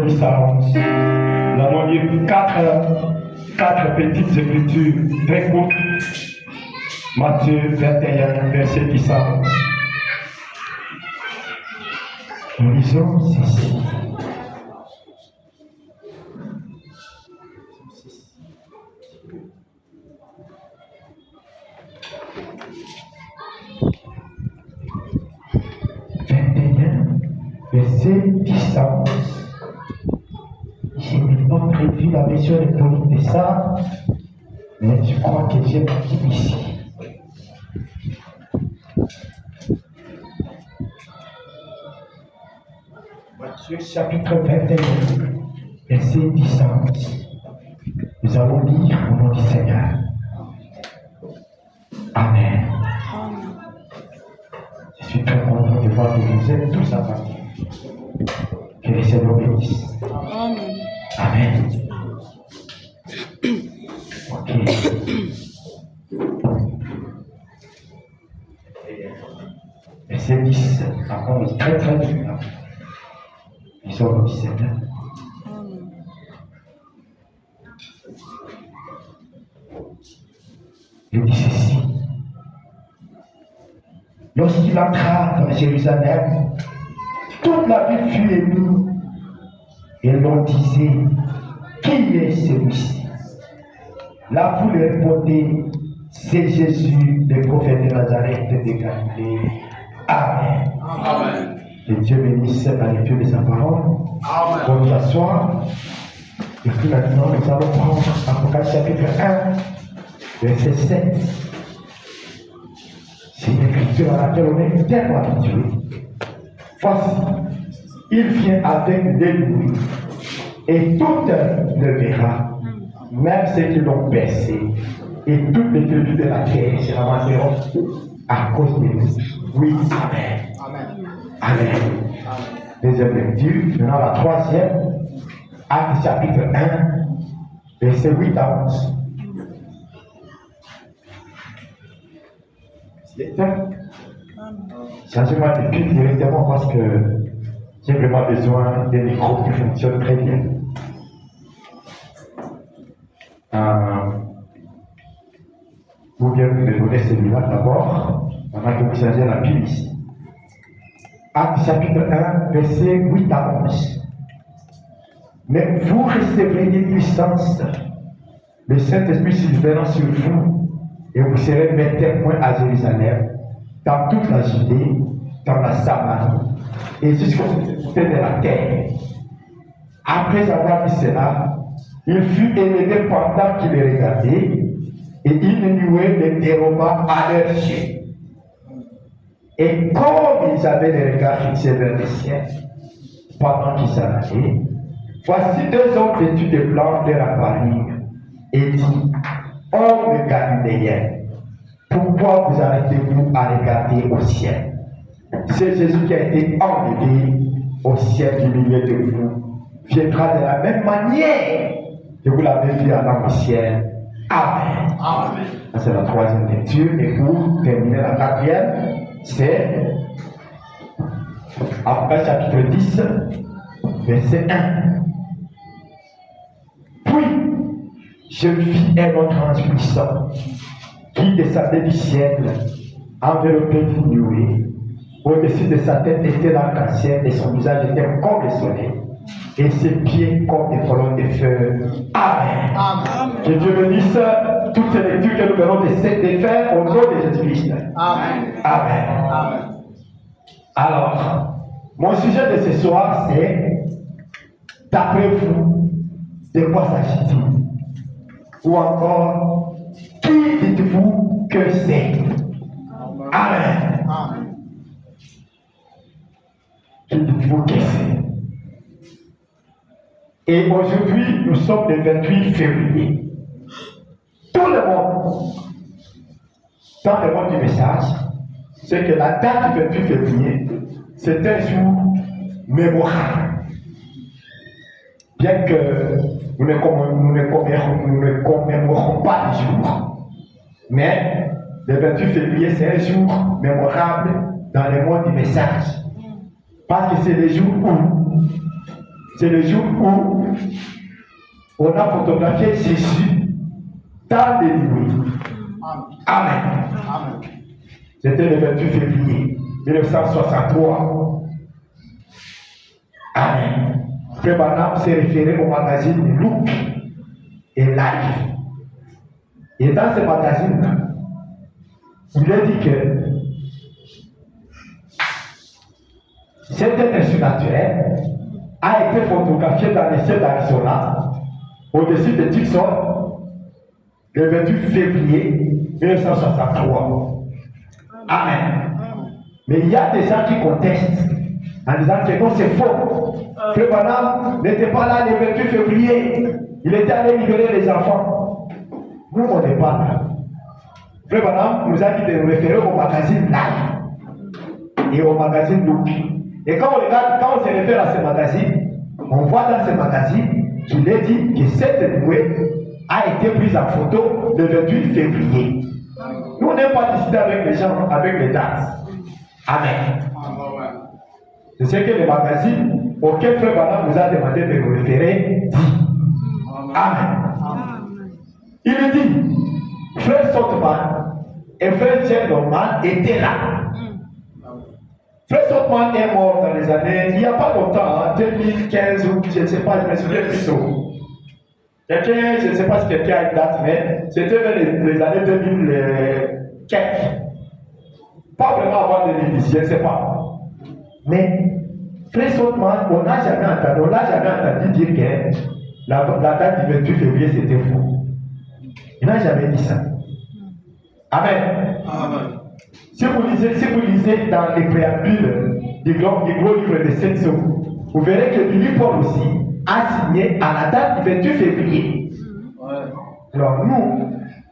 distance. Nous avons lu quatre petites écritures très courtes. Matthieu 21, verset 10. Nous lisons ceci. Verset 10. J'ai pas prévu la version électronique de ça, mais je crois que j'ai pris ici. Matthieu chapitre 21, verset 10. Nous allons lire au nom du Seigneur. Amen. Je suis très content de voir que vous êtes tous à partir. Que le Seigneur bénisse. Amen. Amen. Ok. Verset 10, par contre, très très dur. Ils sont au 17. Il dit ceci. Lorsqu'il entra dans Jérusalem, toute la ville fut émue et l'on disait, qui est celui-ci? La foule répondait, c'est Jésus, le prophète de Nazareth de Galilée. Amen. Amen. Que Dieu bénisse la lecture de sa parole. Amen. Pour nous asseoir. Et puis maintenant, nous allons prendre Apocalypse chapitre 1, verset 7. C'est une écriture à laquelle on est tellement habitué. Voici, il vient avec des loups, et tout le verra, même ceux qui l'ont percé, et toutes les tribus de la terre se ramasseront à cause de nous. Oui, Amen. Amen. Amen. Deuxième lecture, maintenant la troisième, Actes chapitre 1, verset 8 à 11. Changez-moi de pile directement parce que j'ai vraiment besoin d'un micro qui fonctionne très bien. Vous bien me donner celui-là d'abord, pendant que vous changez la pile ici. Acte chapitre 1, verset 8 à 11. Mais vous recevrez des puissances, le Saint-Esprit survenant sur vous, et vous serez mes témoins à Jérusalem, dans toute la Judée, dans la Samarie, et jusqu'au bout de la terre. Après avoir dit cela, il fut élevé pendant qu'il les regardait, et il ne déroba à leurs yeux. Et comme ils avaient les regards fixés vers le ciel, pendant qu'ils s'en allaient, voici deux hommes vêtus de blanc leur apparurent, et dit, hommes galiléens, pourquoi vous arrêtez-vous à regarder au ciel? C'est Jésus qui a été enlevé au ciel du milieu de vous, viendra de la même manière que vous l'avez vu allant au ciel. Amen. Amen. C'est la troisième lecture. Et pour terminer la quatrième, c'est Apocalypse chapitre 10, verset 1. Puis, je vis un autre ange puissant qui descendait du ciel, enveloppé d'une nuée. Au-dessus de sa tête était l'arc-en-ciel et son visage était comme le soleil, et ses pieds comme des colonnes de feu. Amen. Amen. Que Dieu bénisse toutes ces lectures que nous venons de faire au nom de Jésus-Christ. Amen. Amen. Amen. Alors, mon sujet de ce soir, c'est d'après vous, de quoi s'agit-il? Ou encore, qui dites-vous que c'est? Amen. Amen. Qui dites-vous que c'est? Et aujourd'hui, nous sommes le 28 février. Tout le monde, dans le monde du message, c'est que la date du 28 février, c'est un jour mémorable. Bien que nous ne commémorons pas le jour, mais le 28 février, c'est un jour mémorable dans le monde du message. Parce que c'est le jour où c'est le jour où on a photographié Jésus dans les nuits. Amen. C'était le 28 février 1963. Amen. Frère Branham s'est référé au magazine Look et Life. Et dans ce magazine-là, il a dit que cet être surnaturel a été photographié dans le ciel d'Arizona, au-dessus de Tucson, le 28 février 1963. Amen. Mais il y a des gens qui contestent en disant que non, c'est faux. Frère Branham n'était pas là le 28 février. Il était allé libérer les enfants. Nous, on n'est pas là. Frère Branham nous a dit de nous référer au magazine Live et au magazine Look. Et quand on regarde, quand on se réfère à ce magazine, on voit dans ce magazine qu'il est dit que cette nuée a été prise en photo le 28 février. Nous, on n'aime pas discuter avec les gens, avec les dates. Amen. C'est ce que le magazine auquel Frère Branham nous a demandé de nous référer dit. Amen. Il dit, Frère Saltman et Frère Jack Norman étaient là. Frère Saltman est mort dans les années, il n'y a pas longtemps, 2015 ou je ne sais pas, je me souviens plus tôt. Quelqu'un, je ne sais pas si quelqu'un a une date, mais c'était vers les années 2004. Pas vraiment avant 2010, je ne sais pas. Mais, Frère Saltman, on n'a jamais entendu dire que la date du 28 février c'était faux. Il n'a jamais dit ça. Amen. Amen. Si vous lisez dans les préambules du gros livre de Saints, vous verrez que Billy Paul aussi a signé à la date du 28 février. Ouais. Alors nous,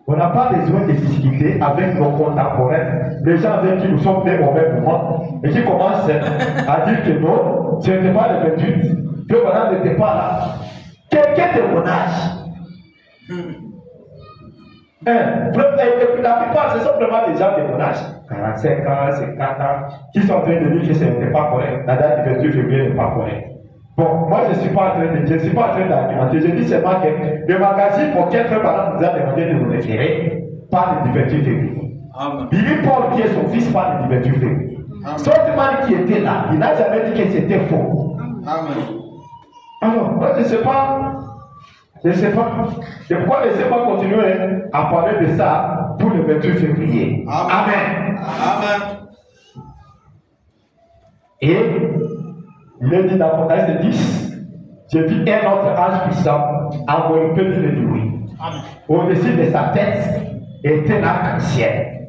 on n'a pas besoin de discuter avec nos contemporains, les gens avec qui nous sommes nés au même moment, et qui commencent à dire que non, ce n'était pas le 28, que voilà n'était pas là. Quelqu'un de mon âge. La plupart, ce sont vraiment des gens de mon âge, 45 ans, 50 ans, qui sont en train de dire que ce n'était pas correct. La date du 28 février n'est pas correcte. Bon, moi je ne suis pas en train d'argumenter. Je dis seulement que le magazine auquel Frère Branham nous a demandé de nous référer parle du 28 février. Amen. Billy Paul, qui est son fils, parle du 28 février. Saltman qui était là, il n'a jamais dit que c'était faux. Amen. Alors, moi je ne sais pas. C'est pourquoi laissez-moi continuer à parler de ça pour le 28 février. Amen. Amen. Et il est dit dans Apocalypse 10, j'ai vu un autre ange puissant enveloppé d'une nuée. Au-dessus de sa tête était un arc-en-ciel.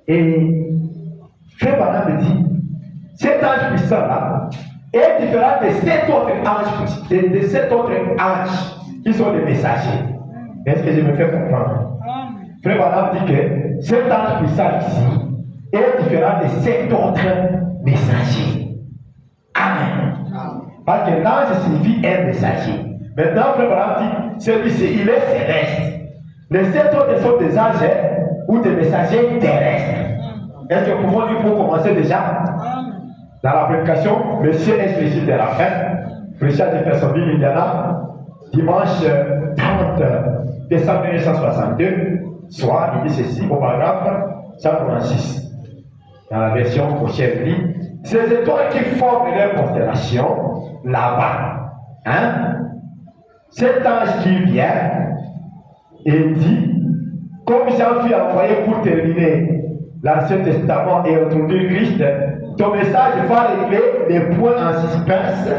Et Frère Branham me dit, cet ange puissant-là est différent de sept autres anges qui sont des messagers. Est-ce que je me fais comprendre? Frère Branham dit que cet ange puissant ici est différent de 7 autres messagers. Amen. Parce que l'ange signifie un messager. Maintenant, Frère Branham dit, celui-ci, il est céleste. Les 7 autres sont des anges ou des messagers terrestres. Est-ce que nous pouvons dire pour commencer déjà? Dans la prédication, Monsieur est de la fin, prêché à Jeffersonville, Indiana, dimanche 30 décembre 1962, soit, il dit ceci au paragraphe 196. Dans la version prochaine, il dit, ces étoiles qui forment leur constellation, là-bas, cet ange qui vient et dit, comme Jean fut envoyé pour terminer l'Ancien Testament et introduire Christ, ton message va régler les points en suspense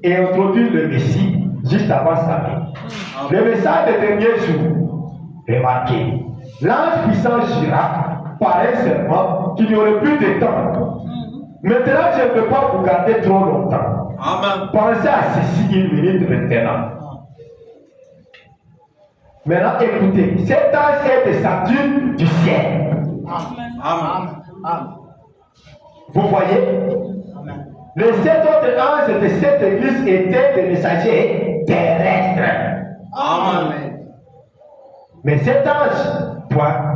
et introduire le Messie juste avant sa vie. Le message des derniers jours, remarquez, l'ange puissant jura par un serment qu'il n'y aurait plus de temps. Maintenant, je ne peux pas vous garder trop longtemps. Amen. Pensez à ceci une minute maintenant. Maintenant, écoutez, cet ange est de Saturne du ciel. Amen. Amen. Vous voyez? Les 7 autres anges de cette église étaient des messagers terrestres. Amen. Mais cet ange, point.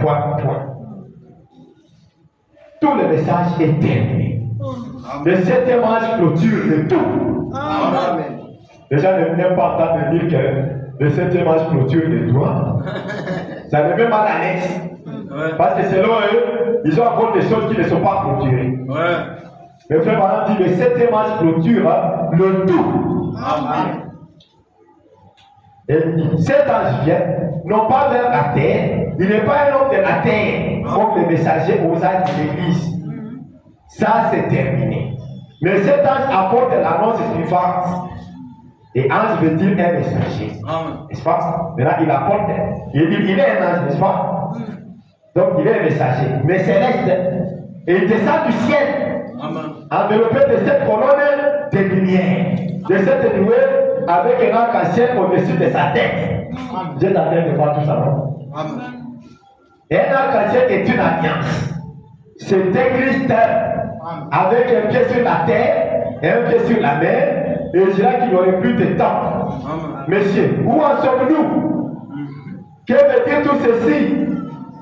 Tout le message est terminé. Le 7e ange clôture le tout. Amen. Les gens n'aiment pas entendre dire que le 7e ange clôture les doigts. Ça les met mal à l'aise. Ouais. Parce que selon eux, ils ont encore des choses qui ne sont pas clôturées. Ouais. Le frère Madame dit le 7e ange clôture le tout. Amen. Et il dit, cet ange vient, non pas vers la terre, il n'est pas un homme de la terre, comme le messager aux anges de l'église. Ça, c'est terminé. Mais cet ange apporte l'annonce suivante. Et ange veut dire un messager. Amen. N'est-ce pas? Maintenant, il apporte. Il dit, il est un ange, n'est-ce pas? Donc, il est un messager, mais céleste. Et il descend du ciel, Amen. enveloppé de cette colonne de lumière, de cette nuée avec un arc-en-ciel au-dessus de sa tête. J'ai la tête de voir tout ça, non? Amen. Et un arc-en-ciel est une alliance. C'est un Christ avec un pied sur la terre et un pied sur la mer. Et je dirais qu'il n'y aurait plus de temps. Amen. Messieurs, où en sommes-nous? Que veut dire tout ceci?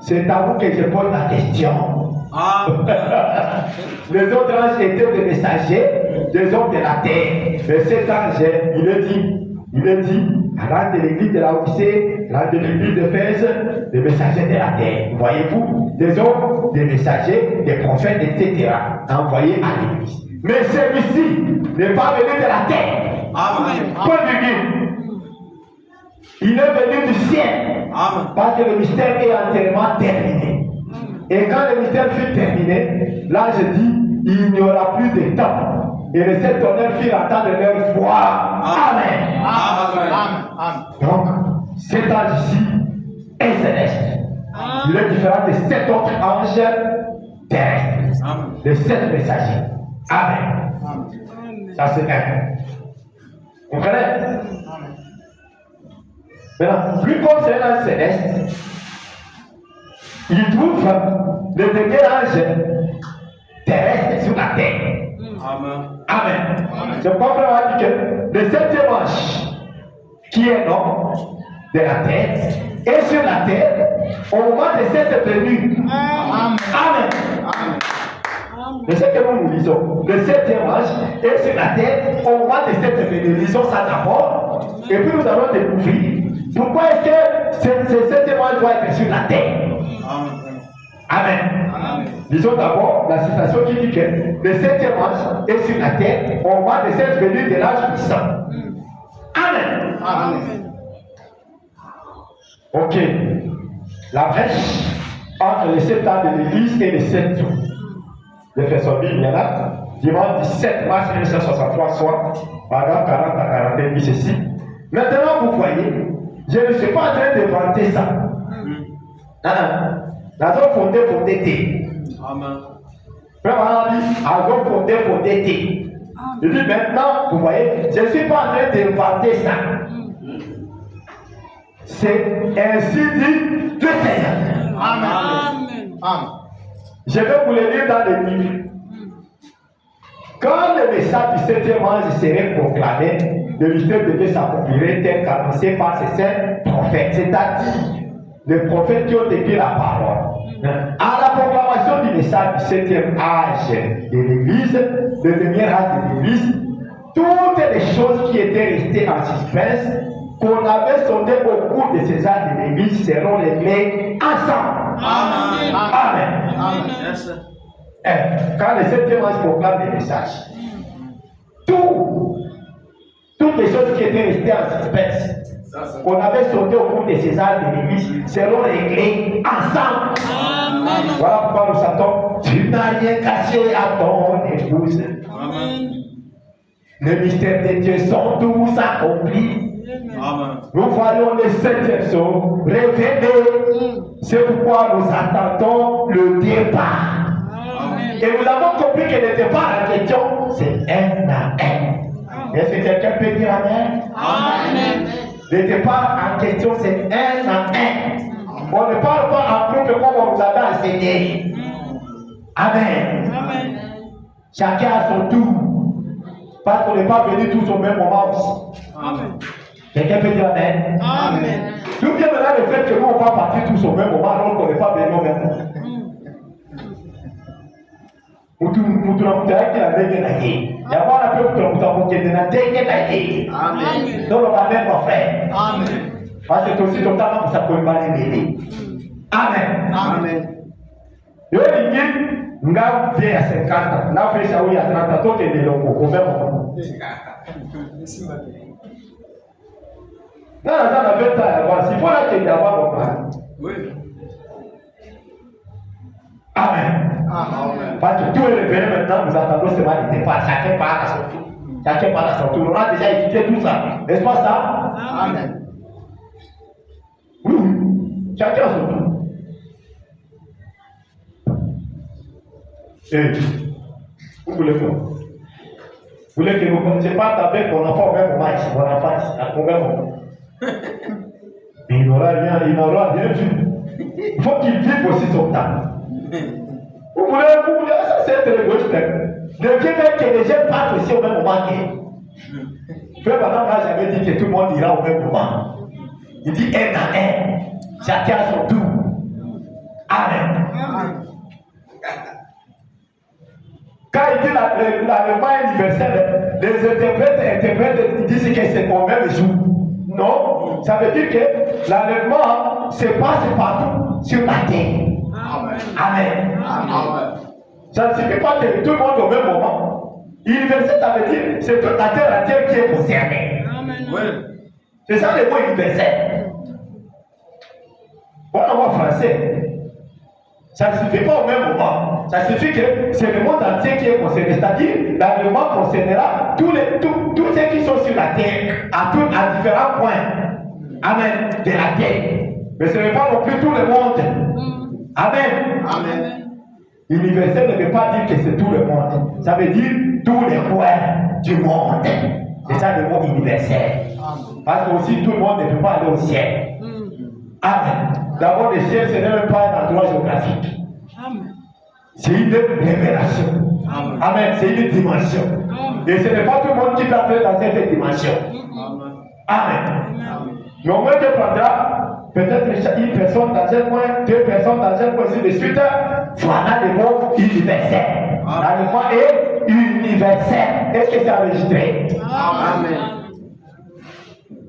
C'est à vous que je pose la question. Amen. Les autres anges étaient des messagers des hommes de la terre. Mais cet ange, il est dit, rang de l'église de la Odyssée, rang de l'église de Fès, des messagers de la terre. Voyez-vous, des hommes, des messagers, des prophètes, etc. envoyés à l'église. Mais celui-ci n'est pas venu de la terre. Amen. Point virgule. Il est venu du ciel. Amen. Parce que le mystère est entièrement terminé. Et quand le mystère fut terminé, l'ange dit, il n'y aura plus de temps. Et les sept tonnerres firent entendre leur voix. Amen. Amen. Donc, cet ange ici est céleste. Il est différent des sept autres anges terrestres. Amen. Les sept messagers. Amen. Ça c'est un. Vous comprenez? Maintenant, lui comme c'est un ange céleste, il trouve le dernier ange terrestre sur la terre. Amen. Amen. Je crois vraiment dire que le 7e ange, qui est l'homme de la terre, est sur la terre au moment de cette venue. Amen. C'est ce que nous lisons. Le 7e ange est sur la terre au moment de cette venue. Lisons ça d'abord. Et puis nous allons découvrir pourquoi est-ce que ce 7e ange doit être sur la terre. Amen. Amen. Lisons d'abord la citation qui dit que le 7e ange est sur la terre au moment de cette venue de l'ange puissant. Amen. Ok. La brèche entre les 7 ans de l'église et les 7 jours. Les faisons Bible, il y en a. Dimanche 17 mars 1963, soit, paragraphe 40 à 41, dit ceci. Maintenant, vous voyez, je ne suis pas en train de vanter ça. Nous avons fondé thé. Amen. Vraiment, dit, nous avons fondé thé. Il dit maintenant, vous voyez, je ne suis pas en train d'inventer ça. C'est ainsi dit le Seigneur. Amen. Je vais vous le lire dans le livre. Quand le message du 7e ange serait proclamé, le mystère de Dieu s'accomplirait tel qu'annoncé par ces saints prophètes, c'est-à-dire les prophètes qui ont écrit la parole. À la proclamation du message du 7e âge de l'Église, le dernier âge de l'Église, toutes les choses qui étaient restées en suspense, qu'on avait sondées au cours de ces âges de l'Église, seront réglées ensemble. Amen. Amen. Yes, sir. Quand le 7e ange proclame des messages, toutes les choses qui étaient restées en suspense, qu'on avait sondées au cours de ces âges de l'Église, seront réglées ensemble. Amen. Voilà pourquoi nous chantons, tu n'as rien caché à ton épouse. Amen. Les mystères de Dieu sont tous accomplis. Amen. Nous voyons les 7e sceaux révélés. C'est pourquoi nous attendons le départ. Et nous avons compris que le départ en question, c'est un à un. Est-ce que quelqu'un peut dire Amen? Amen. Le départ en question, c'est un à un. On ne parle pas en groupe comme on nous avait enseigné. Amen. Chacun à son tour. Parce qu'on n'est pas venu tous au même moment aussi. Amen. Quelqu'un peut dire Amen? Amen. D'où vient maintenant le fait que nous, on va partir tous au même moment alors qu'on n'est pas venu au même moment? Nous qui la gagné. Il y a un peu de temps qui est dans la tête. Amen. Donc, on va mettre mon frère. Amen. Parce que c'est aussi totalement pour ça qu'on va les mêler. Amen. Amen. Yo dit, nga vient à 50 ans, nga fait ça où il y a 30 ans, toi tu es de l'homme, au même moment. Non, on a 20 ans à avoir, s'il faut là qu'il y ait avoir bon. Oui. Amen. Amen. Parce que tout est révélé maintenant, nous attendons seulement les départs, chacun parle à son tour. Chacun parle à son tour. On a déjà étudié tout ça, n'est-ce pas ça? Amen. Oui, oui, chacun à son tour. Et vous voulez quoi? Vous voulez que vous commenciez pas avec mon enfant au même moment ici, mon enfant ici, à combien de moment? Il n'aura rien vu. Il faut qu'il vive aussi son temps. Vous voulez, ça c'est être égoïste. Ne viens même que les gens partent aussi au même moment que. Frère Madame n'a jamais dit que tout le monde ira au même moment. Il dit un à un, chacun à son tour. Amen. Amen. Quand il dit l'enlèvement universel, les interprètes ils disent que c'est au même jour. Non, ça veut dire que l'enlèvement se passe partout sur la terre. Amen. Amen. Amen. Ça ne signifie pas que tout le monde au même moment. Universel, ça veut dire c'est toute la terre qui est concernée. Amen. Oui. C'est ça le mot universel. Voilà le mot français. Ça ne suffit pas au même moment. Ça signifie que c'est le monde entier qui est concerné. C'est-à-dire, l'enlèvement concernera tous ceux qui sont sur la terre, à différents points. Amen. De la terre. Mais ce n'est pas non plus tout le monde. Amen. Amen. Universel ne veut pas dire que c'est tout le monde. Ça veut dire tous les coins du monde. C'est ça le mot universel. Parce que aussi tout le monde ne peut pas aller au ciel. Amen. D'abord, le ciel, ce n'est même pas un endroit géographique. Amen. C'est une révélation. Amen. Amen. C'est une dimension. Et ce n'est pas tout le monde qui peut entrer dans cette dimension. Amen. Amen. Mais au moins, Dieu prendra peut-être une personne dans un coin, deux personnes dans un coin, ainsi de suite. Voilà le mot universel. L'enlèvement est universel. Est-ce que c'est enregistré? Amen.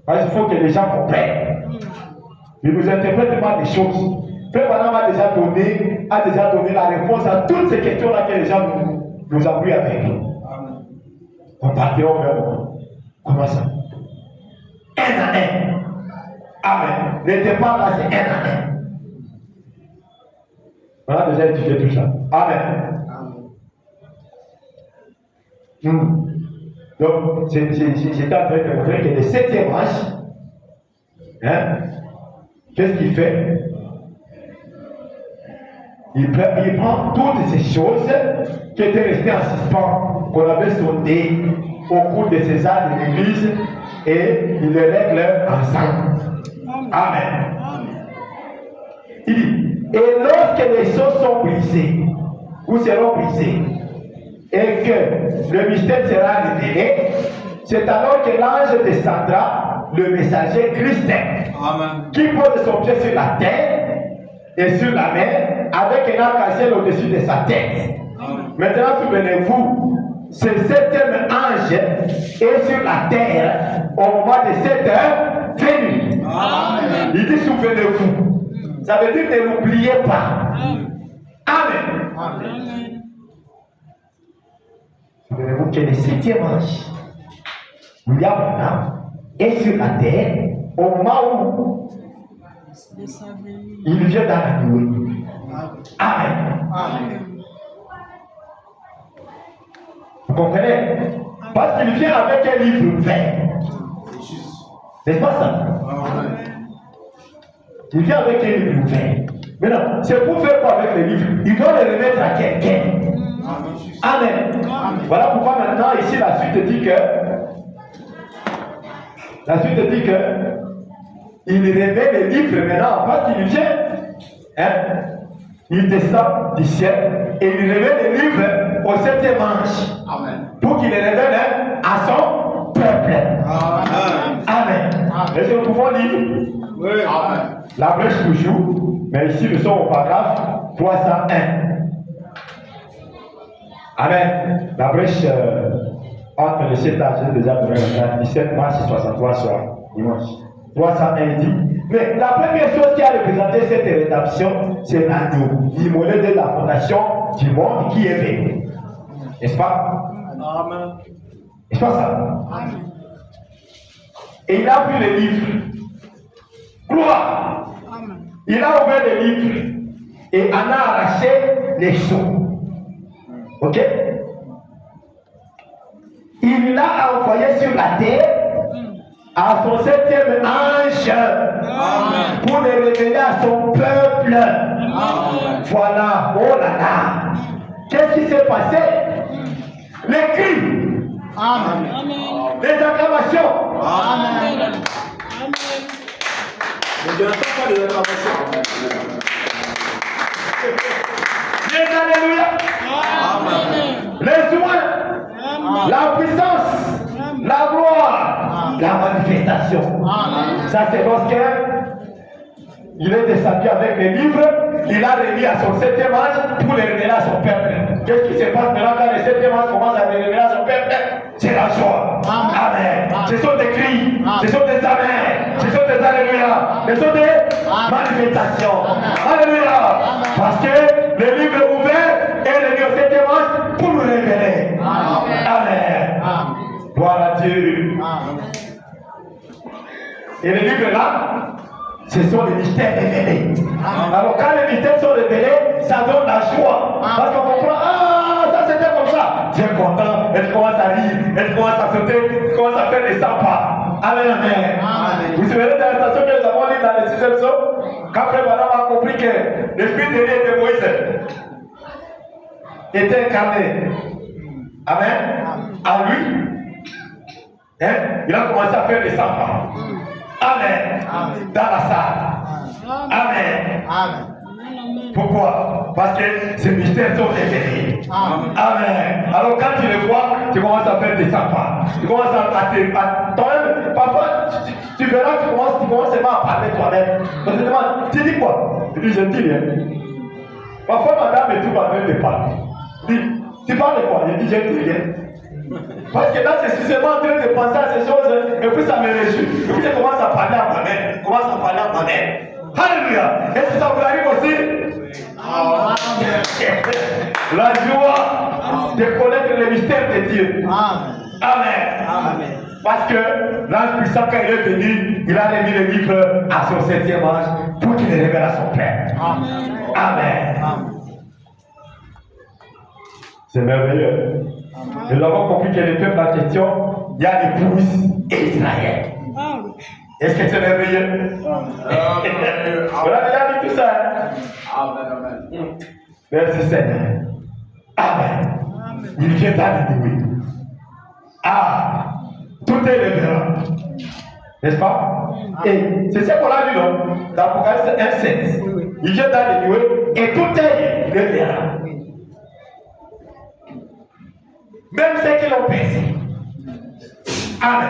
Parce qu'il faut que les gens comprennent. Il ne nous interprète pas des choses. Frère Madame a déjà donné la réponse à toutes ces questions-là que les gens nous ont pris avec. On partira au même moment. Comment ça? Un à un. Amen. Le départ là, c'est un à un. On a déjà étudié tout ça. Amen. Donc, j'étais en train de montrer que le 7e ange, hein, qu'est-ce qu'il fait? Il prend toutes ces choses qui étaient restées en suspens, qu'on avait sondées au cours de ces âges de l'Église, et il les règle ensemble. Amen. Il dit, et lorsque les choses sont brisées, ou seront brisées, et que le mystère sera révélé, c'est alors que l'ange descendra, le messager Christ, qui pose son pied sur la terre et sur la mer, avec un arc-en-ciel au-dessus de sa tête. Maintenant, souvenez-vous, ce 7e ange est sur la terre au moment de cette venue. Il dit, souvenez-vous. Ça veut dire ne l'oubliez pas. Amen. Souvenez-vous que le 7e ange, William, est sur la terre au moment où il vient dans la nuit. Amen. Vous comprenez? Parce qu'il vient avec un livre vert. N'est-ce pas ça? Il vient avec un livre vert. Maintenant, c'est pour faire quoi avec le livre? Il doit le remettre à quelqu'un. Amen. Voilà pourquoi maintenant, ici, la suite dit que il remet le livre maintenant parce qu'il vient. Il descend du ciel et il remet le livre au 7e ange. Pour qu'il le révèle à son peuple. Amen. Est-ce que nous pouvons lire? Oui. La brèche toujours, mais ici nous sommes au paragraphe 301. Amen. La brèche entre les 7 âges, j'ai déjà donné la date, 17 mars 63 soir, dimanche. 301 dit. Mais la première chose qui a représenté cette rédemption, c'est l'agneau, immolé de la fondation du monde qui est venu. N'est-ce pas? Amen. N'est-ce pas ça? Amen. Et il a pris les livres. Gloire! Amen. Il a ouvert les livres et en a arraché les sceaux. Ok? Il l'a envoyé sur la terre à son 7e ange. Amen. Pour le révéler à son peuple. Amen. Voilà, oh là là. Qu'est-ce qui s'est passé? Les cris, Amen. les acclamations. Amen. Je n'entends pas les acclamations. Les alléluia. Amen. Les soins, la puissance, la gloire, la manifestation. Amen. Ça, c'est lorsque il est descendu avec les livres, il a remis à son 7e ange pour les révéler à son peuple. Qu'est-ce qui se passe maintenant quand le 7e ange commence à les révéler à son peuple? C'est la joie. Amen. Ce sont des cris, ce sont des amens, ce sont des alléluia, ce sont des manifestations. Alléluia. Parce que le livre est ouvert et remis au 7e ange pour nous révéler. Amen. Gloire à Dieu. Et les livres là, ce sont les mystères révélés. Alors quand les mystères sont révélés, ça donne la joie. Parce qu'on comprend, ça c'était comme ça. Tu es content, elle commence à rire, elle commence à sauter, elle commence à faire des 100 pas. Amen, amen. Vous vous souvenez de la station que nous avons lue dans les 6e psaume? Quand Frère Madame a compris que l'esprit de Dieu de Moïse était incarné. Amen. À lui, il a commencé à faire des 100 pas. Amen. Dans la salle. Amen. Pourquoi? Parce que ces mystères sont révélés. Amen. Alors quand tu les vois, tu commences à faire des 100 pas. Tu commences à toi-même. Parfois, tu verras, tu commences seulement à parler toi-même. On te demande, tu dis quoi? Tu dis, je dis rien. Parfois, madame est tout en train de parler. Tu parles de quoi? Je dis, je dis rien. Parce que là, je suis seulement en train de penser à ces choses, et puis ça me réjouit. Et puis je commence à parler à moi-même. Alléluia. Est-ce que ça vous arrive aussi? La joie de connaître le mystère de Dieu. Amen. Parce que l'ange puissant, quand il est venu, il a remis le livre à son 7e ange pour qu'il le révèle à son Père. Amen. C'est merveilleux. Et nous avons compris que le peuple en question, il y a l'épouse et Israël. Est-ce que c'est merveilleux? On a déjà dit tout ça. Amen. Merci Seigneur. Amen. Il vient d'allumer. Tout est révérend. N'est-ce pas? Et c'est ce qu'on a vu dans Apocalypse 1:7. Il vient d'allumer et tout est révérend. Même ceux qui l'ont percé. Amen.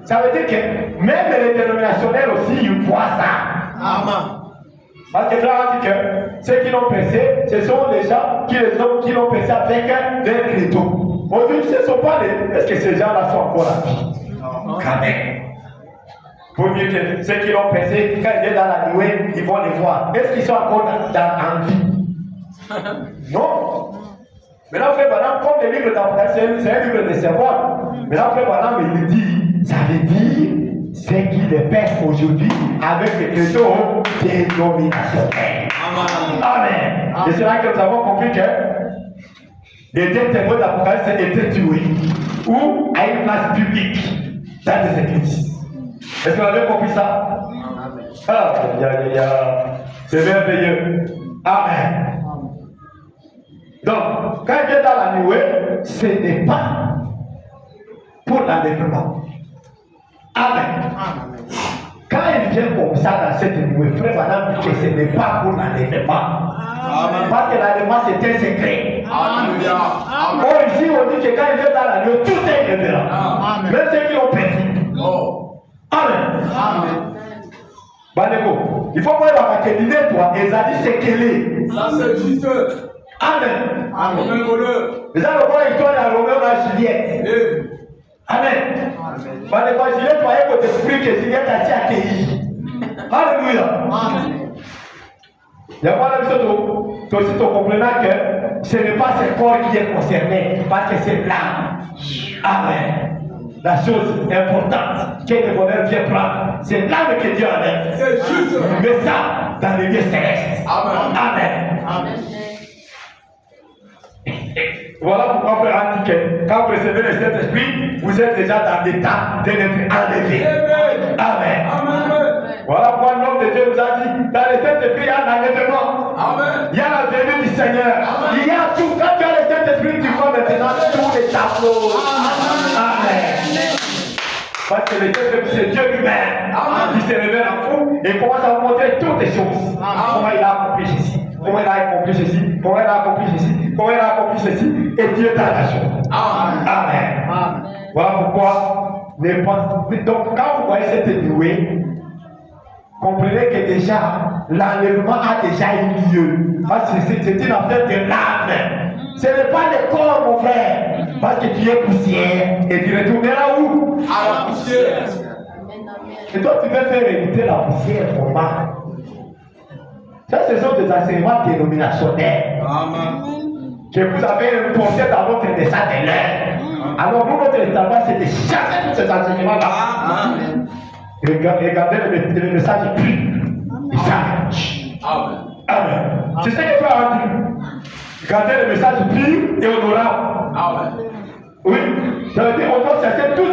Ça veut dire que même les dénominationnels aussi, ils voient ça. Amen. Parce que Frère a dit que ceux qui l'ont percé, ce sont les gens qui l'ont percé avec des créneaux. Aujourd'hui, ce ne sont pas les. Est-ce que ces gens-là sont encore en vie? Quand même. Pour dire que ceux qui l'ont percé, quand ils viennent dans la nuée, ils vont les voir. Est-ce qu'ils sont encore en vie? Non. Maintenant, Frère Branham, comme le livre d'Apocalypse, c'est un livre de savoir. Maintenant, Frère Branham, il dit, ça veut dire ce qui les pêche aujourd'hui avec les créneaux dénominationnels. Amen. Et c'est là que nous avons compris que les deux témoins d'Apocalypse étaient tués ou à une place publique dans des églises. Est-ce que vous avez compris ça? C'est merveilleux. Amen. Donc, quand il vient dans la nuée, ce n'est pas pour l'enlèvement. Amen. Quand il vient comme ça dans cette nuée, Frère Madame dit que ce n'est pas pour l'enlèvement. Parce que l'enlèvement c'est un secret. Or ici, on dit que quand il vient dans la nuée, tout est révérend. Même ceux qui l'ont perdu. Amen. Baneko, il faut voir la maquinité, toi, et ça dit c'est qu'elle est. Ça c'est juste. Amen. Vous allez voir l'histoire de Roméo et Juliette. Amen. Parce que Juliette voyait votre esprit que Juliette a été accueillie. Alléluia. Il y a pas la chose aussi tu comprendras que ce n'est pas ce corps qui est concerné, parce que c'est l'âme. Amen. La chose importante que le bonheur vient prendre, c'est l'âme que Dieu enlève. C'est juste. Mais ça, dans les lieux célestes. Amen. Amen. Voilà pourquoi frère a dit que quand vous recevez le Saint-Esprit, vous êtes déjà dans l'état de l'être enlevé. Amen. Voilà pourquoi l'homme de Dieu nous a dit, dans le Saint-Esprit, il y a un enlèvement. Il y a la venue du Seigneur. Il y a tout. Quand tu as le Saint-Esprit, tu vois maintenant tous les tableaux. Amen. Parce que le Saint-Esprit, c'est Dieu lui-même qui se révèle en vous et commence à vous montrer toutes les choses. Comment il a accompli ceci, comment il a accompli ceci, comment il a accompli ceci, comment il a accompli ceci, et Dieu t'a la chose. Amen. Voilà pourquoi, donc quand vous voyez cette nouée, comprenez que déjà, l'enlèvement a déjà eu lieu. Parce que c'est une affaire de l'âme. Ce n'est pas le corps, mon frère. Parce que tu es poussière et tu retourneras où? À la poussière. Et toi, tu veux faire éviter la poussière, comment? Ça, ce sont des enseignements dénominationnels. Que vous avez importés dans votre dessin de l'air. Alors, nous, notre travail, c'est de chasser tous ces enseignements-là. Regardez le message pur. Amen. C'est ce que Frère a dit. Regardez le message pur et honorable. Amen. Oui, ça veut dire qu'on doit chercher tous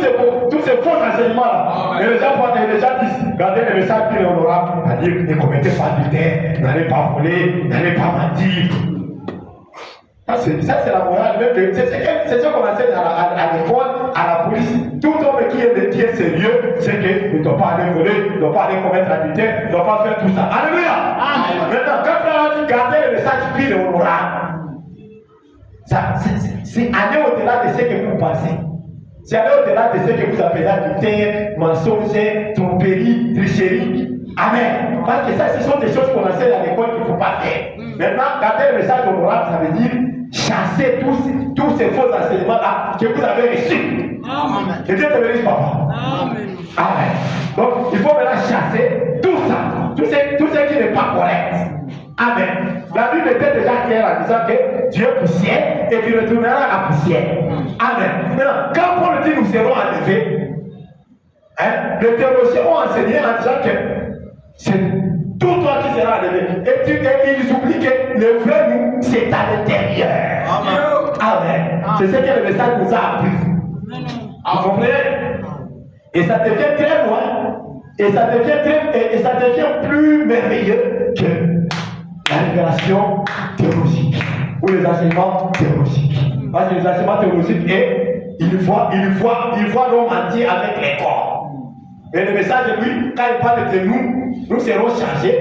ces faux enseignements-là. Et les gens disent, regardez le message pur et honorable. C'est-à-dire, ne commettez pas d'adultère, n'allez pas voler, n'allez pas mentir. Ça, c'est la morale même. C'est ce qu'on enseigne à l'école, à la police. Tout homme qui est sérieux, c'est qu'il ne doit pas aller voler, il ne doit pas aller commettre l'adultère, il ne doit pas faire tout ça. Alléluia. Maintenant, quand on a dit garder le message pur et honorable, c'est aller au-delà de ce que vous pensez. C'est aller au-delà de ce que vous appelez adultère, mensonge, tromperie, tricherie. Amen. Parce que ça, ce sont des choses qu'on enseigne à l'école qu'il ne faut pas faire. Maintenant, garder le message honorable, ça veut dire chasser tous ces faux enseignements-là que vous avez reçus. Amen. Que Dieu te bénisse, papa. Amen. Donc, il faut maintenant chasser tout ça, tout ce qui n'est pas correct. Amen. La Bible était déjà claire en disant que Dieu est poussière et tu retourneras à la poussière. Amen. Maintenant, quand Paul dit nous serons enlevés, les théologiens ont enseigné en disant que c'est tout toi qui sera enlevé. Et ils oublient que le vrai nous, c'est à l'intérieur. Amen. C'est ce que le message nous a appris. Vous comprenez? Et ça devient très loin. Et ça devient plus merveilleux que la révélation théologique ou les enseignements théologiques. Parce que les enseignements théologiques, il voit l'homme entier avec les corps. Et le message de lui, quand il parle de nous serons changés.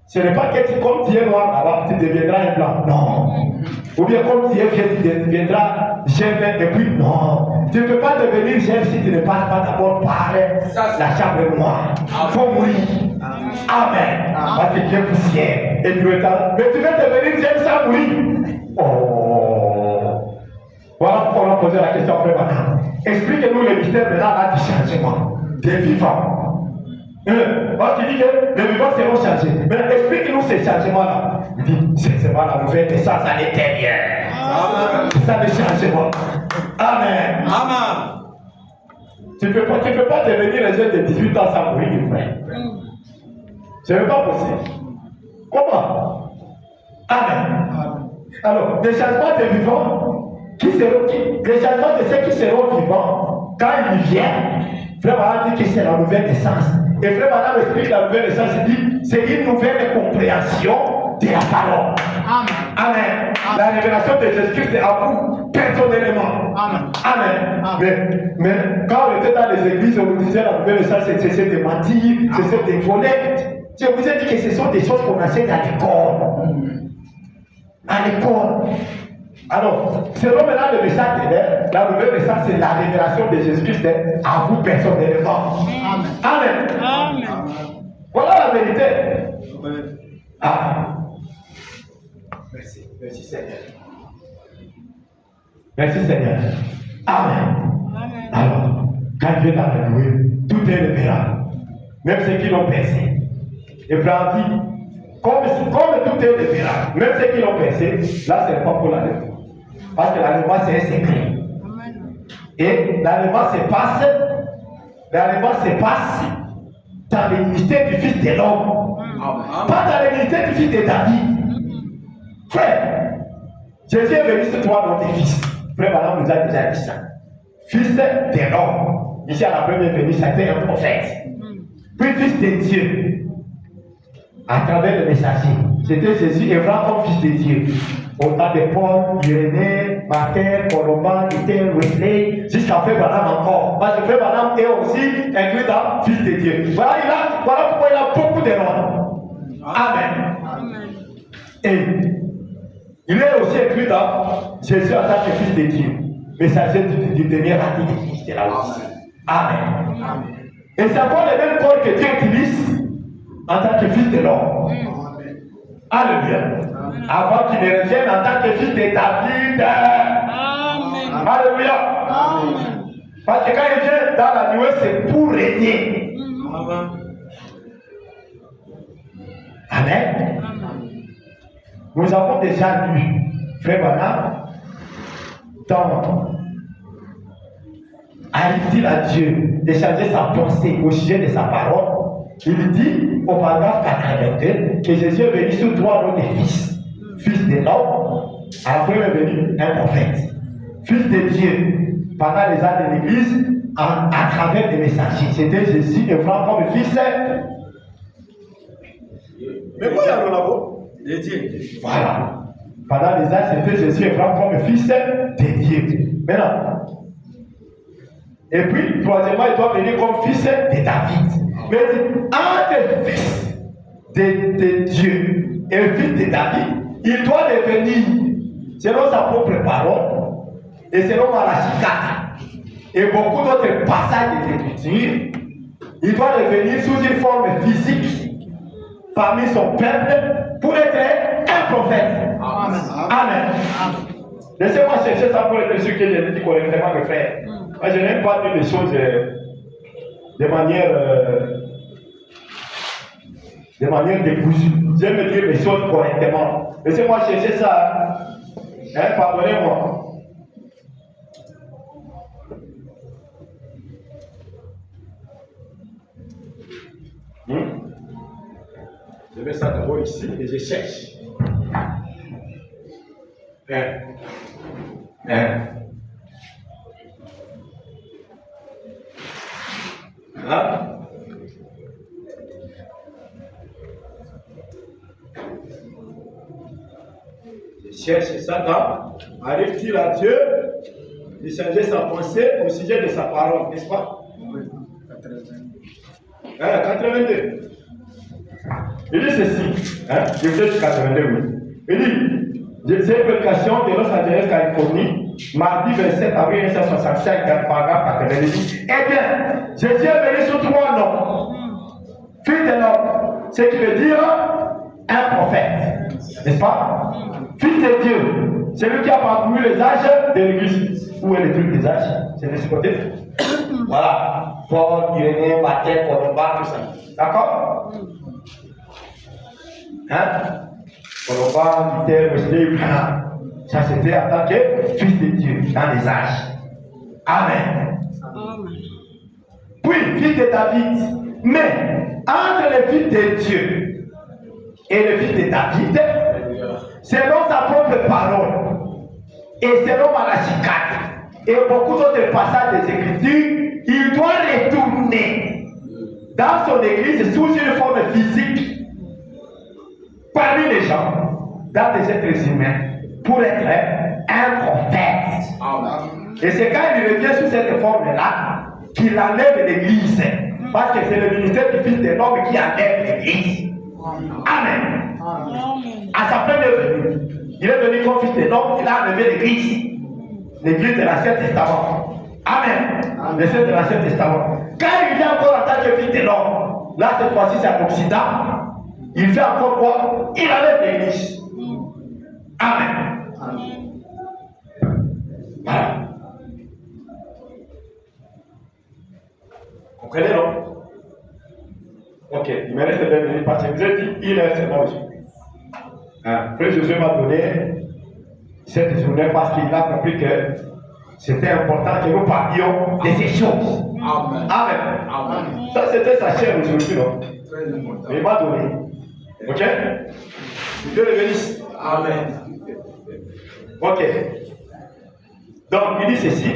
Ce n'est pas que comme tu es noir là-bas, tu deviendras un blanc. Non. Ou bien comme tu es vieux, tu deviendras jeune et puis non. Tu ne peux pas devenir jeune si tu ne passes pas d'abord par la chambre noire. Il faut mourir. Amen. Parce que Dieu est poussière. Et tu veux mais tu veux devenir jeune sans mourir. Oh. Voilà pourquoi on a posé la question après maintenant. Explique-nous le mystère de là du changement des vivants. Parce qu'il dit que les vivants seront changés. Mais explique-nous ces changements-là. Il dit, c'est pas la nouvelle naissance à l'intérieur. C'est ça le changement. Amen. Tu ne peux pas devenir un jeune de 18 ans sans mourir, frère. Ce n'est pas possible. Comment? Amen. Alors, des changements des vivants, les changements de ceux qui seront vivants, quand ils viennent, Frère Madame dit que c'est la nouvelle naissance. Et Frère Madame explique la nouvelle naissance, il dit c'est une nouvelle compréhension de la parole. Amen. La révélation de Jésus-Christ est à vous, personnellement. Amen. Mais quand on était dans les églises, on nous disait la nouvelle naissance, c'est de mentir, c'est de voler. Je vous ai dit que ce sont des choses qu'on enseigne à l'école. À l'école. Alors, selon maintenant le message de l'air, la nouvelle naissance, c'est la révélation de Jésus-Christ à vous personnellement. Amen. Voilà la vérité. Amen. Merci Seigneur. Merci Seigneur. Amen. Alors, quand Dieu t'a loué, tout est libéral. Même ceux qui l'ont percé. Abraham dit, comme tout est libéral, même ceux qui l'ont percé, là, ce n'est pas pour l'enlèvement. Parce que l'enlèvement, c'est un secret. Et l'enlèvement se passe dans le ministère du Fils de l'homme. Pas dans le ministère du Fils de David. Frère, Jésus est venu sur toi dans tes fils. Frère, madame nous a déjà dit ça. Fils de l'homme. Ici à la première venue, c'était un prophète. Puis fils de Dieu. À travers le messager. C'était Jésus et vraiment fils de Dieu. Au temps de Paul, Irénée, Martin, Colomban, Luther, Wesley, jusqu'à Frère Branham encore. Parce que Frère Branham est aussi inclus dans fils de Dieu. Voilà pourquoi il a beaucoup de noms. Amen. Et il est aussi inclus dans Jésus en tant que fils de Dieu. Messager du dernier raté de Christ. Amen. Et c'est encore le même corps que Dieu utilise en tant que fils de l'homme. Alléluia. Avant qu'il ne revienne en tant que fils de David. Amen. Alléluia. Amen. Parce que quand il vient dans la nuée, c'est pour régner. Amen. Nous avons déjà lu, Frère Branham, dans arrive-t-il à Dieu de changer sa pensée au sujet de sa parole? Il dit au paragraphe 82 que Jésus est venu sur trois noms de fils. Fils de l'homme, à la première venue, un prophète. Fils de Dieu, pendant les ans de l'Église, à travers des messagers. C'était Jésus et vraiment comme fils. Mais quoi il y a là-bas? De Dieu. Voilà. Pendant les âges, c'était Jésus et vraiment comme fils de Dieu. Maintenant. Et puis, troisièmement, il doit venir comme fils de David. Mais entre fils de Dieu et fils de David, il doit devenir, selon sa propre parole, et selon Malachie 4, et beaucoup d'autres passages de l'Écriture, il doit devenir sous une forme physique parmi son peuple pour être un prophète. Amen. Laissez-moi chercher ça pour être sûr que j'ai dit correctement, mes frères. Moi, je n'aime pas dire les choses de manière décousue. J'aime dire les choses correctement. Laissez-moi chercher ça. Pardonnez-moi. Je mets ça d'abord ici et je cherche. Je cherche ça dans. Arrive-t-il à Dieu de changer sa pensée au sujet de sa parole, n'est-ce pas? Oui. 82. Il dit ceci. Je vous dis 82, oui. Il dit, c'est une publication de Los Angeles, Californie, mardi 27 avril 1965, paragraphe 82. Il dit, eh bien, Jésus est venu sur trois noms. Fils de l'homme, ce qui veut dire un prophète, n'est-ce pas? Fils de Dieu, c'est lui qui a parcouru les âges de l'Église. Où est le truc des âges? C'est de ce côté. Voilà. Paul, Irénée, Martin, Colomban, tout ça. D'accord? Colomban, Luther, Wesley, ça c'était en tant que fils de Dieu dans les âges. Amen. Puis, fils de David. Mais, entre le fils de Dieu et le fils de David, selon sa propre parole, et selon Malachie 4, et beaucoup d'autres passages des Écritures, il doit retourner dans son église sous une forme physique, parmi les gens, dans des êtres humains, pour être un prophète. Et c'est quand il revient sous cette forme-là qu'il enlève l'église. Parce que c'est le ministère du Fils de l'homme qui enlève l'église. Amen. À sa première venue, il est venu comme fils de l'homme, il a enlevé l'église. L'église de l'Ancien Testament. Amen. L'église de l'Ancien Testament. Quand il vient encore en tant que fils de l'homme, là cette fois-ci c'est en Occident, il fait encore quoi? Il enlève l'église. Amen. Voilà. Comprenez, non? Ok, il me reste 20 minutes parce que vous avez dit, il est seulement aujourd'hui. Frère Josué m'a donné cette journée parce qu'il a compris que c'était important que nous parlions de ces choses. Amen. Amen. Amen. Ça, c'était sa chair aujourd'hui, non? Très important. Mais il m'a donné. Ok? Dieu le bénisse. Amen. Ok. Donc, il dit ceci.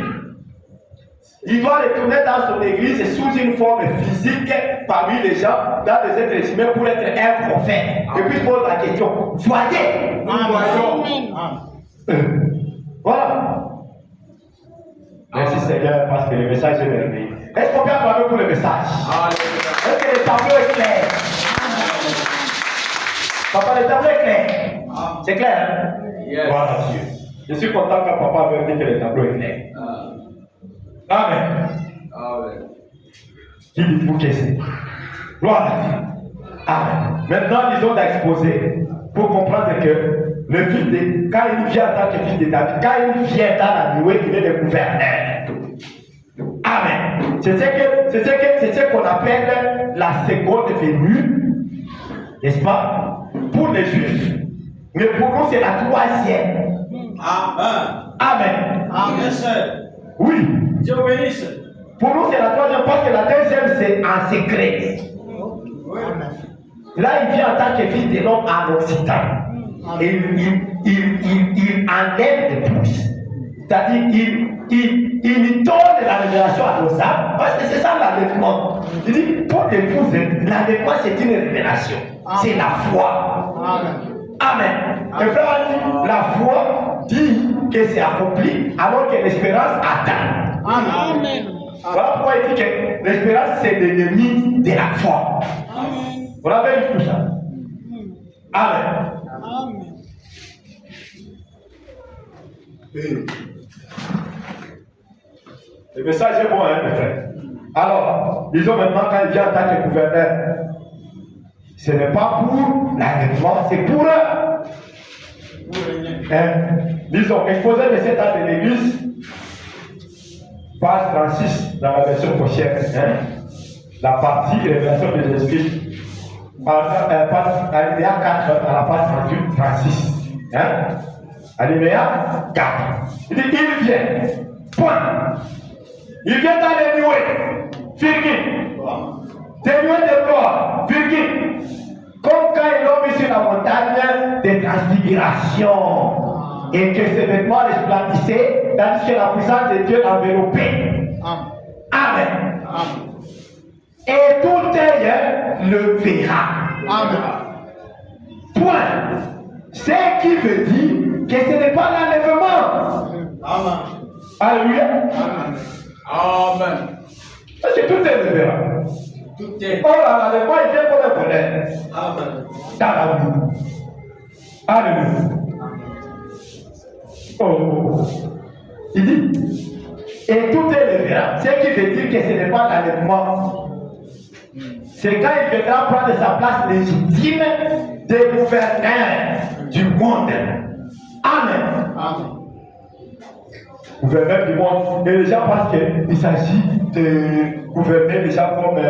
Il doit retourner dans son église sous une forme physique parmi les gens, dans des êtres humains pour être un prophète. Et puis il pose la question, voyez, Nous voyons. Voilà. Merci Seigneur parce que le message est merveilleux. Est-ce qu'on peut acclamer pour le message? Alléluia. Est-ce que le tableau est clair? Papa, le tableau est clair. C'est clair, hein? Yes. Voilà, Dieu. Je suis content que papa veut dire que le tableau est clair. Amen. Amen. Qui dit pour que c'est? Gloire à Dieu. Amen. Maintenant, disons d'exposer pour comprendre que le fils de, quand il vient en tant que fils de David, quand il vient dans la nuée, il est le gouverneur. Amen. C'est ce qu'on appelle la seconde venue, n'est-ce pas? Pour les Juifs. Mais pour nous, c'est la troisième. Amen. Amen. Amen, sir. Oui. Dieu bénisse. Pour nous, c'est la troisième parce que la deuxième, c'est en secret. Là, il vient en tant que fils de l'homme en Occident. Et il enlève les pouces. C'est-à-dire, il donne la révélation à nos âmes. Parce que c'est ça l'enlèvement. Il dit, pour l'épouser, l'enlèvement, c'est une révélation. C'est la foi. Amen. Le frère a dit, la foi dit que c'est accompli, alors que l'espérance attend. Amen. Voilà pourquoi il dit que l'espérance, c'est l'ennemi de la foi. Vous l'avez vu tout ça? Amen. Le message est bon, hein, mes frères. Alors, disons maintenant, quand il vient en tant que gouverneur, ce n'est pas pour l'enlèvement, c'est pour disons, exposé de cet acte de l'église, page 36 dans la version prochaine, la partie révélation de Jésus-Christ, alinéa 4 à la page 36. Alinéa 4. Il dit, il vient, point. Il vient dans les nuées, virgule. Des nuées de gloire, virgule. Comme quand ils l'ont mis sur la montagne de transfiguration. Et que ses vêtements resplendissaient, tandis que la puissance de Dieu l'enveloppait. Amen. Et tout œil le verra. Point. Ce qui veut dire que ce n'est pas l'enlèvement. Alléluia. Amen. Parce que tout est le verra. Tout est. Or, l'enlèvement, il vient pour le bonheur. Amen. Dans la vie. Alléluia. Oh. Il dit, et tout est le verra. Ce qui veut dire que ce n'est pas l'enlèvement. C'est quand il viendra prendre sa place légitime de gouverneur du monde. Amen. Gouverneur du monde. Et les gens pensent qu'il s'agit de gouverner les gens comme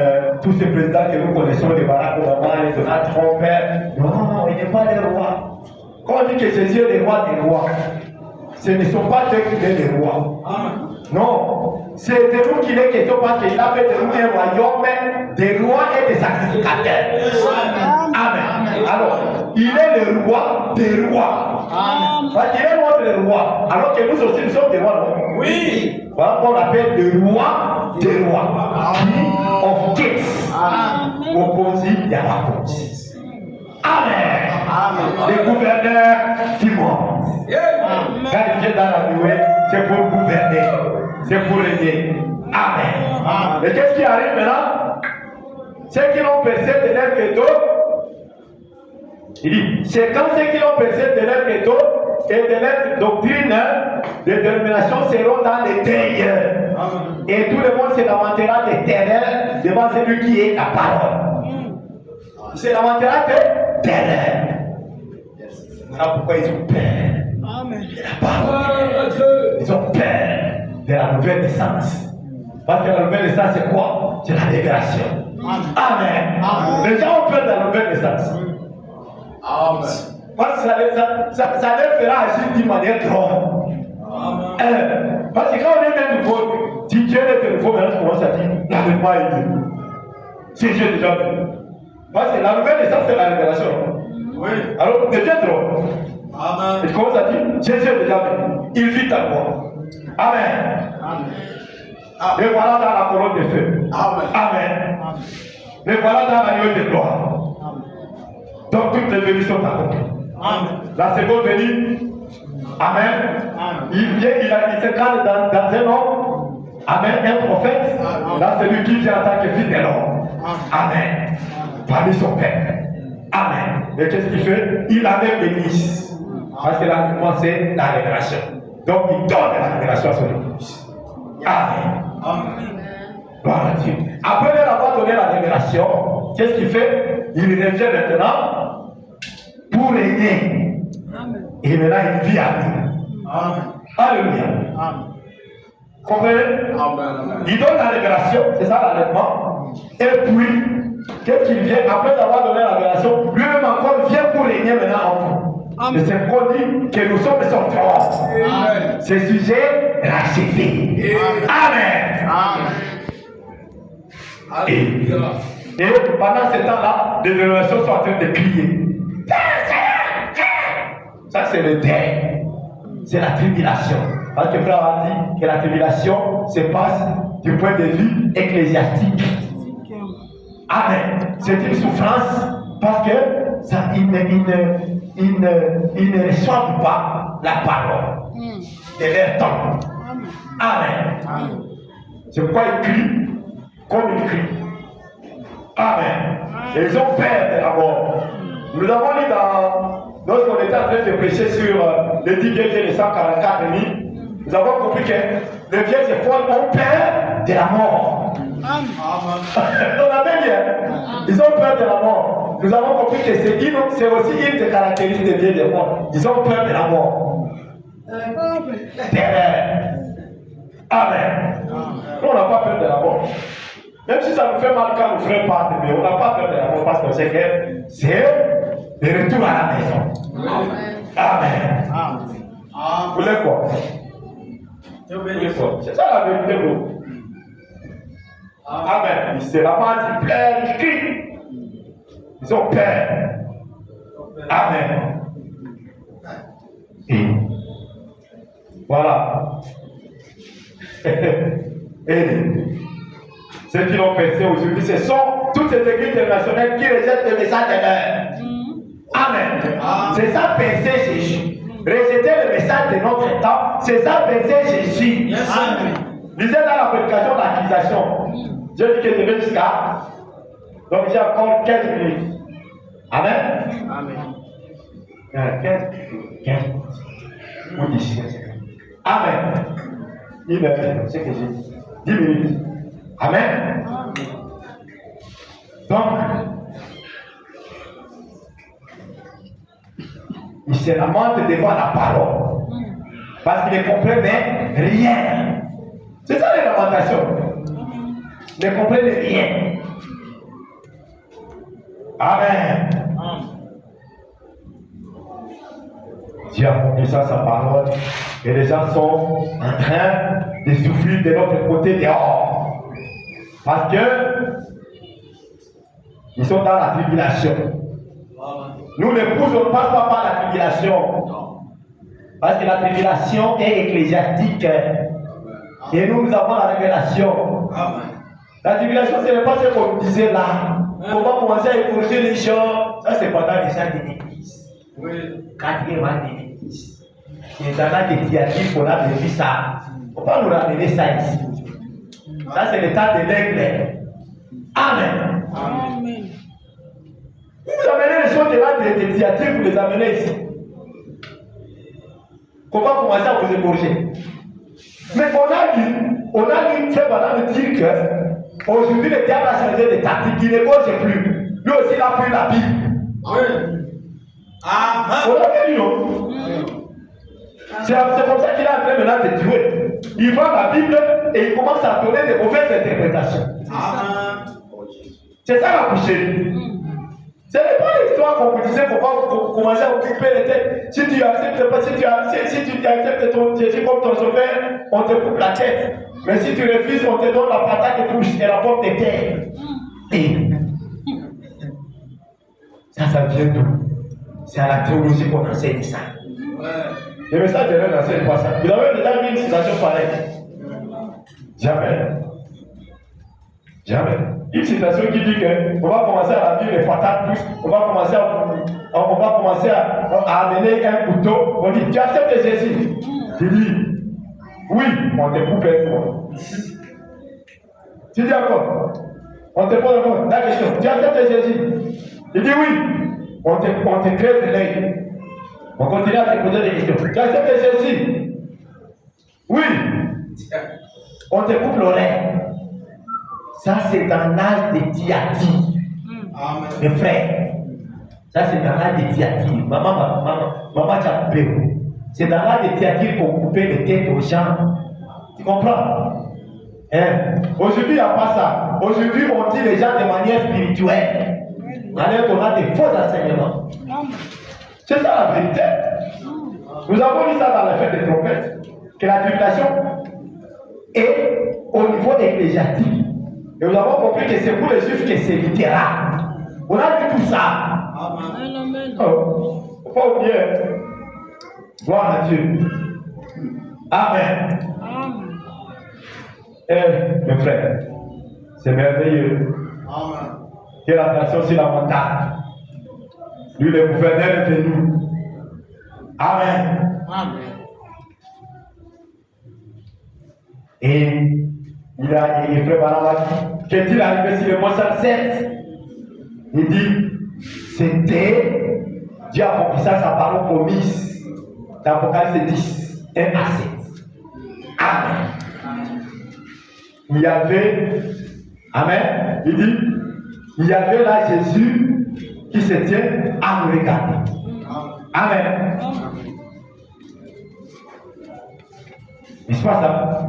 tous ces présidents que nous connaissons, les Barack Obama, les Donald Trump. Non, il n'est pas le roi. Quand on dit que Jésus est le roi des rois, ce ne sont pas eux qui sont les rois. Non, c'est de nous qu'il est question parce qu'il a fait de nous un royaume des rois et des sacrificateurs. Amen. Alors, il est le roi des rois. Parce qu'il est notre roi. Alors que nous aussi, nous sommes des rois. Non? Oui. Voilà qu'on appelle le roi des rois. King of kings. Opposé de la police. Amen. Le gouverneur du monde. Quand il vient dans la nuée, c'est pour gouverner. C'est pour régner. Amen. Et qu'est-ce qui arrive maintenant? Ceux qui l'ont percé de leur ghetto, il dit, c'est quand ceux qui l'ont percé de leur ghetto et de leur doctrine de dénomination seront dans les deuils. Et tout le monde se lamentera de terreur devant celui qui est la parole. Il se lamentera de terreur. Voilà pourquoi ils ont peur. de la parole. Ils ont peur de la nouvelle naissance. Parce que la nouvelle naissance, c'est quoi? C'est la révélation. Amen. Les gens ont peur de la nouvelle naissance. Amen. Parce que ça les fera agir d'une manière drôle. Parce que quand on est né nouveau, si Dieu est nouveau, maintenant tu commences à dire l'avènement est venu. C'est Dieu déjà venu. Parce que la nouvelle naissance, c'est la révélation. Oui. Alors, devient drôle. Amen. Et tu commences à dire Jésus est déjà venu. Il vit à moi. Amen. Amen. Me voilà dans la colonne de feu. Amen. Amen. Me voilà dans l'agneau de gloire. Donc toutes les venues sont accomplies. La seconde venue, Amen. Il vient, il s'incarne dans un homme. Amen. Un prophète. Là, c'est lui qui vient en tant que fils de l'homme. Amen. Parmi son père. Amen. Et qu'est-ce qu'il fait? Il amène l'église. Parce que l'enseignement, c'est la révélation. Donc, il donne la révélation sur l'église. Amen. Gloire à Dieu. Après leur avoir donné la révélation, qu'est-ce qu'il fait? Il revient maintenant pour régner. Et maintenant, il vit à nous. Alléluia. Comprenez? Il donne la révélation, c'est ça l'enlèvement. Et puis, qu'est-ce qu'il vient? Après avoir donné la révélation, lui-même encore vient pour régner maintenant en vous. Et c'est pourquoi dit que nous sommes son trône. Ce sujet racheté. Amen. Et pendant ce temps-là, les générations sont en train de crier. Ça, c'est le deuil. C'est la tribulation. Parce que frère a dit que la tribulation se passe du point de vue ecclésiastique. Amen. C'est une souffrance parce que ça, ils ne reçoivent pas la parole de leur temps. Amen. C'est pourquoi ils crient comme ils crient. Amen. Et ils ont peur de la mort. Nous avons dit lorsqu'on était en train de prêcher sur les 10 vierges de 144 000, nous avons compris que les vierges folles ont peur de la mort. On avait dit, ils ont peur de la mort. Nous avons compris que c'est aussi une des caractéristiques des vierges folles. Ils ont peur de la mort. Terreur. Amen. Nous, on n'a pas peur de la mort. Même si ça nous fait mal quand nous frères partent, mais on n'a pas peur de la mort parce qu'on sait que c'est le retour à la maison. Amen. Vous voulez quoi? C'est ça la vérité, vous. Amen. Il se lamente, il pleure, il crie. Ils ont peur. Amen. Et voilà. Et ceux qui l'ont pensé aujourd'hui, ce sont toutes ces églises internationales qui rejettent le message de l'heure. Amen. C'est ça penser Jésus. Rejeter le message de notre temps, c'est ça penser Jésus. Amen. Lisez dans la prédication de l'accusation. Dieu dit que je vais jusqu'à. Donc j'ai encore 15 minutes. Amen. Amen. 15 ou 10. Amen. C'est que j'ai dit. 10 minutes. Amen. Donc, il se lamente devant la parole. Parce qu'il ne comprenait rien. C'est ça les lamentations. Il ne comprenait rien. Amen. Dieu a accompli ça, sa parole. Et les gens sont en train de souffrir de notre côté dehors. Parce que ils sont dans la tribulation. Nous ne poussons pas par la tribulation. Parce que la tribulation est ecclésiastique. Et nous avons la révélation. La tribulation, ce n'est pas ce qu'on disait là. On va commencer à épouser les gens. Ça, c'est pendant les gens de l'église. Quatrième année de l'église. Et dans la dédiative, on a vu ça. On va nous ramener ça ici. Ça, c'est le temps de l'aigle. Amen. Vous amenez les choses de là, des diatribes, vous les amenez ici. Comment commencer à vous égorger? Mais on a dit, c'est pendant de dire que aujourd'hui le diable a changé de tactique, il n'égorge plus. Lui aussi, il a pris la Bible. Amen. On a dit non. C'est comme ça qu'il est en train maintenant de jouer. Il voit la Bible et il commence à donner des mauvaises interprétations. Amen. C'est ça la boucherie. Ce n'est pas l'histoire qu'on vous disait qu'on va commencer à occuper les têtes. Si tu acceptes pas, si tu acceptes ton Jésus comme ton sauveur, on te coupe la tête. Mais si tu refuses, on te donne la patate de bouche et la pomme de terre. Et ça vient d'où? C'est à la théologie qu'on enseigne ça. Le message de l'un n'enseigne pas ça. Vous avez déjà vu une situation pareille? Jamais. Jamais. Une situation qui dit qu'on va commencer à laver les patates plus, on va commencer à amener un couteau, on dit, tu acceptes Jésus? Tu dis, oui, on te coupe un doigt. Tu dis encore, on te pose encore la question, tu acceptes Jésus? Tu dis oui, on te crève l'œil. On continue à te poser des questions. Tu acceptes Jésus? Oui, on te coupe l'oreille. Ça, c'est dans l'âge de Thyatire. Mes frères. Ça, c'est dans l'âge de Thyatire. Maman, tu as coupé. C'est dans l'âge de Thyatire qu'on coupait les têtes aux gens. Tu comprends? Hein? Aujourd'hui, il n'y a pas ça. Aujourd'hui, on dit les gens de manière spirituelle. Alors qu'on a des faux enseignements. C'est ça la vérité. Nous avons dit ça dans la fête des trompettes. Que la tribulation est au niveau ecclésiastique. Et nous avons compris que c'est pour les juifs que c'est littéral. On a vu tout ça. Amen. Oh, faut pas oublier. Gloire à Dieu. Amen. Mes frères, c'est merveilleux. Amen. Quelle attraction sur la montagne. Lui, le gouverneur est venu. Amen. Et il a dit, frère Barnabas, qu'est-il arrivé sur le mont 7? Il dit, c'était, Dieu accomplissant sa parole promise d'Apocalypse 10, 1 à 7. Amen. Il y avait, Amen, il dit, il y avait là Jésus qui se tient à nous regarder. Amen. N'est-ce pas ça?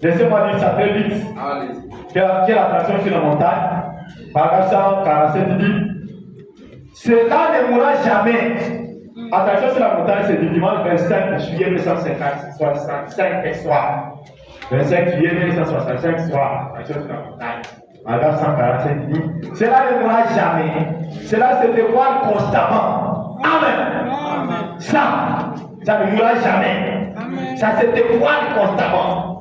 Laissez-moi dire ça très vite. Quelle attraction sur la montagne? Paragraphe 147, il dit, cela ne mourra jamais. Attraction sur la montagne, c'est du dimanche 25 juillet 1965 soir. 25 juillet 1965 soir. Attraction sur la montagne. Paragraphe 147, il dit, cela ne mourra jamais. Cela se dévoile constamment. Amen. Ça ne mourra jamais. Amen. Ça se dévoile constamment.